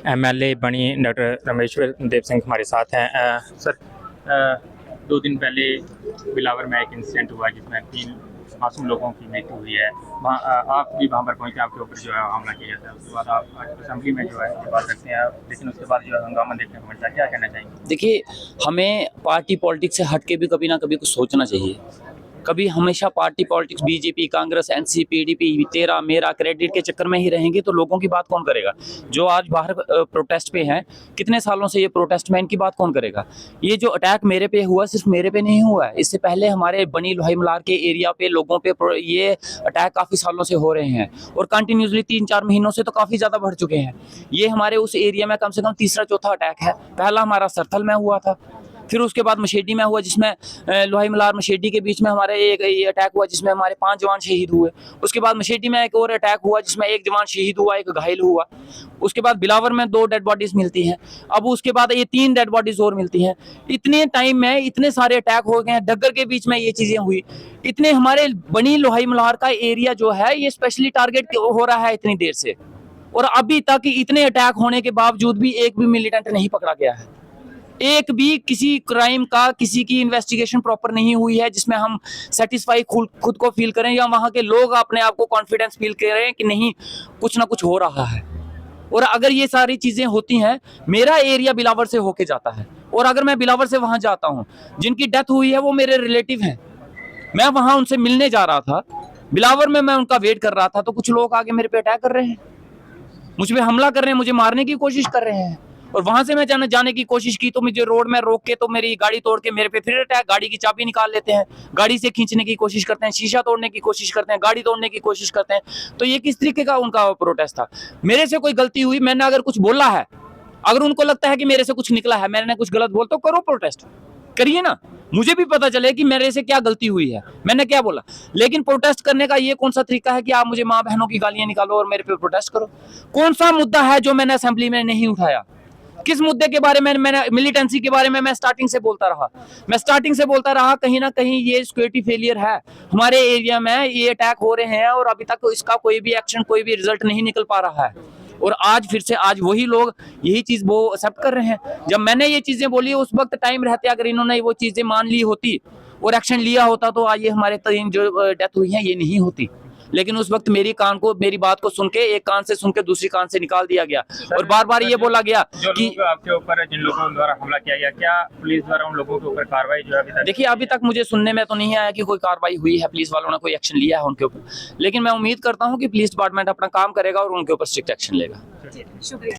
MLA बनी doctor Rameshwar Dev Singh हमारे साथ हैं। सर, 2 दिन पहले बिलावर में एक इंसिडेंट हुआ जिसमें 3 मासूम लोगों की मृत्यु हुई है। वहाँ आप भी वहाँ पर पहुँचे, आपके ऊपर जो है हमला किया जाता है। उसके बाद आप असेंबली में जो है ये बात रखते हैं, लेकिन उसके बाद जो है हंगामा देखने को मिलता है। क्या कहना चाहेंगे? देखिए, हमें पार्टी पॉलिटिक्स से हट के भी कभी ना कभी कुछ सोचना चाहिए। कभी हमेशा party politics BJP, Congress, NCP, PDP, तेरा मेरा क्रेडिट के चक्कर में ही रहेंगे तो लोगों की बात कौन करेगा? जो आज बाहर प्रोटेस्ट पे हैं, कितने सालों से ये प्रोटेस्ट में, इनकी बात कौन करेगा? ये जो अटैक मेरे पे हुआ सिर्फ मेरे पे नहीं हुआ है, इससे पहले हमारे बनी लोहाई मलार के एरिया पे लोगों पे ये अटैक काफ़ी सालों से हो रहे हैं और कंटिन्यूसली 3-4 महीनों से तो काफ़ी ज़्यादा बढ़ चुके हैं। ये हमारे उस एरिया में कम से कम तीसरा-चौथा अटैक है। पहला हमारा सरथल में हुआ था, फिर उसके बाद मशेडी में हुआ जिसमें लोहाई मलार मशेडी के बीच में हमारे एक ये अटैक हुआ जिसमें हमारे 5 जवान शहीद हुए। उसके बाद मशेडी में एक और अटैक हुआ जिसमें 1 जवान शहीद हुआ, 1 घायल हुआ। उसके बाद बिलावर में 2 डेड बॉडीज मिलती हैं। अब उसके बाद ये 3 डेड बॉडीज और मिलती हैं। इतने टाइम में इतने सारे अटैक हो गए हैं, डग्गर के बीच में ये चीजें हुई। इतने हमारे बनी लोहाई मलार का एरिया जो है ये स्पेशली टारगेट हो रहा है इतनी देर से, और अभी तक इतने अटैक होने के बावजूद भी एक भी मिलिटेंट नहीं पकड़ा गया है। एक भी किसी क्राइम का किसी की इन्वेस्टिगेशन प्रॉपर नहीं हुई है जिसमें हम सेटिस्फाई खुद को फील करें या वहां के लोग अपने आप को कॉन्फिडेंस फील करें कि नहीं कुछ ना कुछ हो रहा है। और अगर ये सारी चीजें होती हैं, मेरा एरिया बिलावर से होके जाता है और अगर मैं बिलावर से वहां जाता हूं, जिनकी डेथ हुई है वो मेरे रिलेटिव हैं, मैं वहां उनसे मिलने जा रहा था, बिलावर में मैं उनका वेट कर रहा था, तो कुछ लोग आगे मेरे पे अटैक कर रहे हैं, मुझ पे हमला कर रहे हैं, मुझे मारने की कोशिश कर रहे हैं। और वहां से मैं जाने की कोशिश की तो मुझे रोड में रोक के तो मेरी गाड़ी तोड़ के मेरे पे फिर अटैक, गाड़ी की चाबी निकाल लेते हैं, गाड़ी से खींचने की कोशिश करते हैं, शीशा तोड़ने की कोशिश करते हैं, गाड़ी तोड़ने की कोशिश करते हैं। तो ये किस तरीके का उनका प्रोटेस्ट था? मेरे से कोई गलती हुई, मैंने अगर कुछ बोला है, अगर उनको लगता है कि मेरे से कुछ निकला है, मैंने कुछ गलत बोल, तो करो प्रोटेस्ट, करिए ना, मुझे भी पता चले कि मेरे से क्या गलती हुई है, मैंने क्या बोला। लेकिन प्रोटेस्ट करने का ये कौन सा तरीका है कि आप मुझे माँ बहनों की गालियां निकालो और मेरे पे प्रोटेस्ट करो? कौन सा मुद्दा है जो मैंने असेंबली में नहीं उठाया? किस मुद्दे के बारे में मैंने मिलिटेंसी के बारे में मैं स्टार्टिंग से बोलता रहा, कहीं ना कहीं ये सिक्योरिटी फेलियर है हमारे एरिया में, ये अटैक हो रहे हैं और अभी तक इसका कोई भी एक्शन, कोई भी रिजल्ट नहीं निकल पा रहा है। और आज फिर से आज वही लोग यही चीज वो एक्सेप्ट कर रहे हैं। जब मैंने ये चीजें बोली उस वक्त टाइम रहते अगर इन्होंने वो चीजें मान ली होती और एक्शन लिया होता तो आज ये हमारे 3 जो डेथ हुई है ये नहीं होती। लेकिन उस वक्त मेरी बात को सुन के, एक कान से सुन के दूसरी कान से निकाल दिया गया और बार बार ये बोला गया कि आपके ऊपर जिन लोगों द्वारा हमला किया गया, क्या पुलिस द्वारा उन लोगों के ऊपर कार्रवाई जो है देखिए अभी तक मुझे सुनने में तो नहीं आया कि कोई कार्रवाई हुई है, पुलिस वालों ने कोई एक्शन लिया है उनके ऊपर, लेकिन मैं उम्मीद करता हूँ कि पुलिस डिपार्टमेंट अपना काम करेगा और उनके ऊपर स्ट्रिक्ट एक्शन लेगा। शुक्रिया।